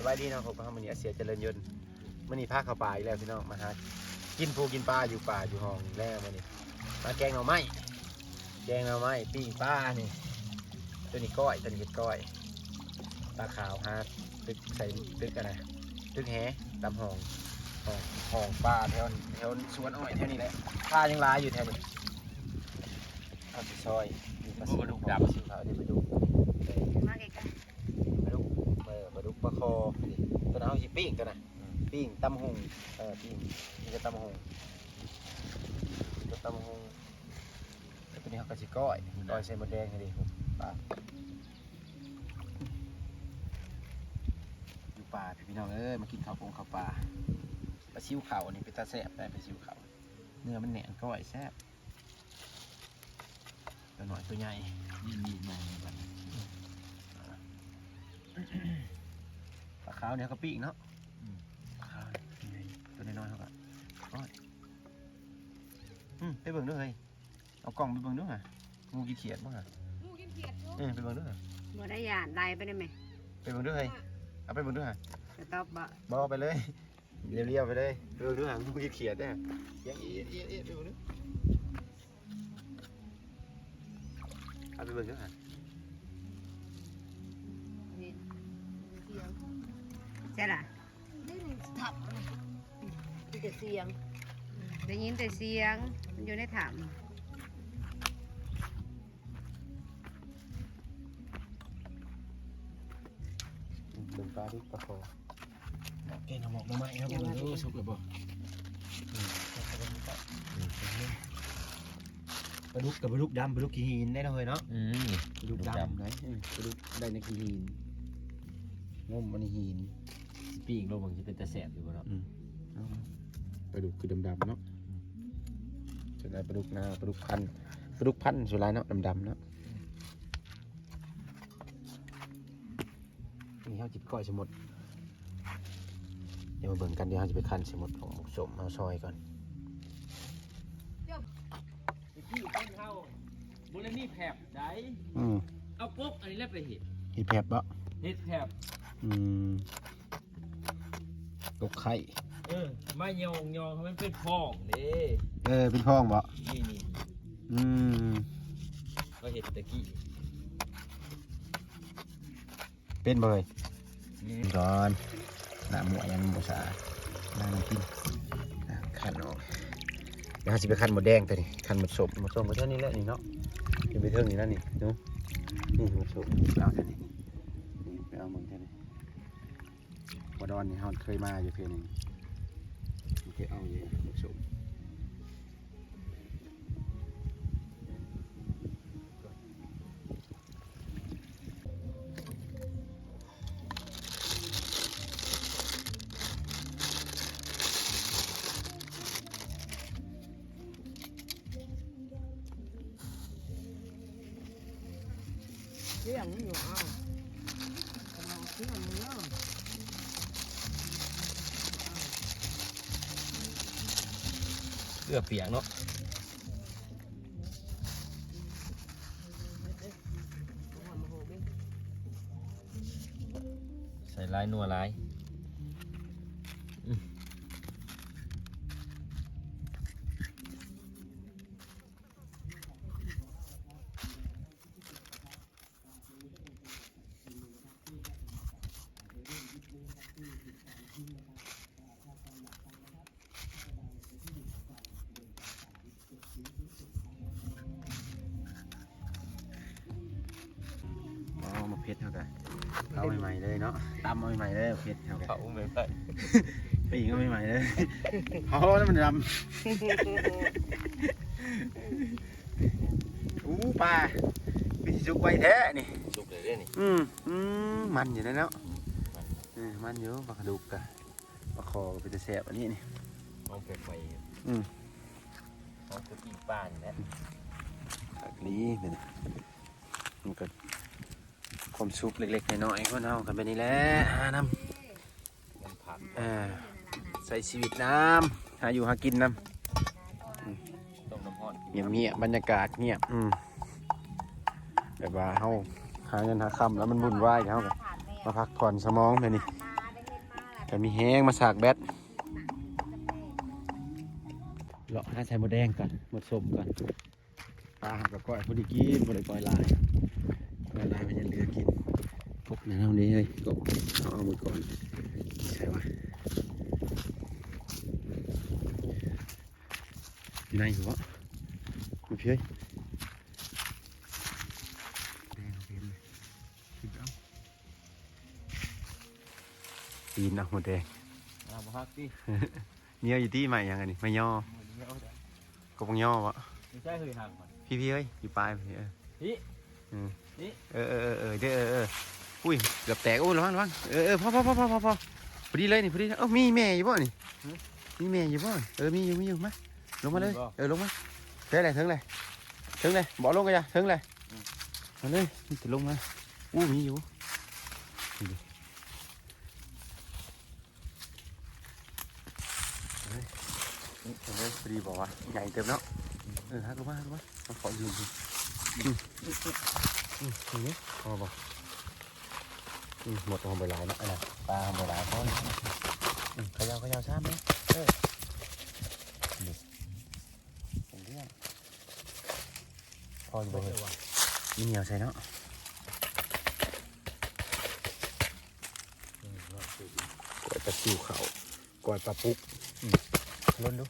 สบายดีเนาะผมมันนี่เสียเจริญยนต์มันนี่พาเข้าป่าอีกแล้วพี่น้องมาหากินปูกินปลาอยู่ป่าอยู่ห้องแล้วมันนี่มาแกงหน่อไม้ปิ้งปลานี่ตัวนี้ก้อยตัวนี้เห็ดก้อยปลาขาวฮะตึกใส่ตึกกันนะตึกแหตำห้องปลาแถวสวนอ้อยแถวนี้แหละปลายังลายอยู่แถวนี้เอาไปซอยมีปลาดุกดำสิเขาเดี๋ยวไปดูมาไกลปลาดุกปลาคอตัวนั้นเอาสิปิ้งตัวน่ะปิ้งตำหงปิ้งนี่จะตำหงตัวนี้เขาก็สิก้อยใส่หมดแดงให้ดิปลาอยู่ป่าพี่น้องมากินข้าวปลาซิวเข่านี่เป็นตาแซ่บได้ปลาซิวเข่าเนื้อมันแหนนก้อยแซ่บตัวหน่อยตัวใหญ่มีมองกันปลาขาวเนี่ยก็ปิ้งเนาะปลาขาวตัวน้อยๆเขาก็ก้อยไปเบิ่งด้วยเลยเอากล่องไปเบิ่งด้วยงูกินเขียดมั้งงูกินเขียดไปเบิ่งด้วยบ่ได้ยานได้ไปได้ไหมไปเบิ่งด้วยเอาไปเบิ่งด้วยจะตอบบ่ไปเลยเรียวไปเลยไปเบิ่งด้วยงูกินเขียดเนี่ยยังเอียดไปเบิ่งด้วยเอาไปเบิ่งด้วยใช่ล่ะได้ยินถับแต่เสียงได้ยินแต่เสียงมันอยู่ในถ้ำเบิ่งปลาดุกปลาคอแกงหมกมาใหม่ครับดูสุกหรือเปล่าปลาดุกกับปลาดุกดำปลาดุกขี้หินได้เลยเนาะปลาดุกดำไหนปลาดุกได้ในขี้หินงมมันหินปีกโลบางจะเป็นตะแสบอยู่บ่เนาะปลาดุกคือดำๆเนาะส่วนใหญ่ปลาดุกนาปลาดุกพันส่วนใหญ่เนาะดำๆเนาะนี่เขาจิบก้อยสมุดเดี๋ยวมาเบิ่งกันเดี๋ยวเขาจะไปคั้นสมุดของหมกสมเอาซอยก่อนที่ต้นเฮาบุรณีแผบได้เอากบอันนี้แล้วไปเห็ดแผบบ่เห็ดแผบตกไข่มายองมันเป็นพองเด้เป็นพองบ่นี่ก็เห็ดตะกี้เป็นบ่เลยก่อนหน้าหมวยยังบ่สะอาดล้างน้ำกินขันออกเดี๋ยวเราจะไปขันหมดแดงตัวนี้ขันหมดสมก็เท่านี้แหละนี่เนาะอยู่ไปเท่านี้แล้วนี่เนาะนี่หมดสมเอาเท่านี้นี่ไปเอาหมดเท่านี้บ่ดอนนี่เราเคยมาอยู่เพียงนึงโอเคเอาอยู่หมดสมเสียงอยู่เอากำลังเสียงเนาะเกลือเปียกเนาะใส่ลายนัวลายมาเพชรเท่ากันเอาใหม่ๆเลยเนาะตำเอาใหม่ๆเลยเพชรเท่ากันเขาไม่ไปไปอีกก็ใหม่ๆเลยเขาแล้วมันดำปลามีสุกไว้แท้นี่สุกเลยได้นี่มันอยู่แล้วเนาะมันอยู่ปลากระดูกกับปลาคอเป็นแสบอันนี้นี่มองไปมองไปปีป้านนะอันนี้เป็นมันก็ความซุปเล็กๆน้อยๆพวกเรากันไปนี่แหละหาน้ำผักใส่ชีวิตน้ำหาอยู่หากินน้ำต้มน้ำพอดเงียบบรรยากาศเงียบแบบว่าเฮาหาเงินหาคำแล้วมันวุ่นวายเขามาพักผ่อนสมองเลยนี่ กันมีแห้งมาสากแบตเลาะหาใส่หมดแดงก่อนหมดสมก่อนปลากับก้อยพอดีกินพอดีก้อยลายมันจะเหลือกินกบในเท่านี้เลยกบเอามือก่อนใช่ปะอยู่ไหนหัวมาเพี้ยแดงเอาเพี้ยเลยคิดเอาปีนเอาหมดแดง เอาบ่ฮักดิ เนี่ยอยู่ที่ใหม่ยังไงนี่ไม่ย่อ ก็บังย่อวะ ไม่ใช่เคยห่างมัน พี่เอ้ยอยู่ปลายพี่นี่อืม นี่ เด้ออุ้ยเกือบแตกโอ้ระวังพอพอดีเลยนี่พอดีเอ้ามีแม่อยู่บ่นี่มีแม่อยู่บ่มีอยู่มาลงมาเลยลงมาเถึงเลยบอกลงกันจ้ะถึงเลยมาเลยจะลงมามีอยู่นี่พอดีบอกว่าใหญ่เต็มแล้วฮักลงมาต้องขอยืมนี่พอบอกหมดของใบลายนะอะไรปลาของใบลายเขาขยาวช้าไหมเป็นเรื่องพออยู่เลยมีเหนียวใส่เนาะกล้วยปลาซิวเขากล้วยปลาปุ๊กล้นดู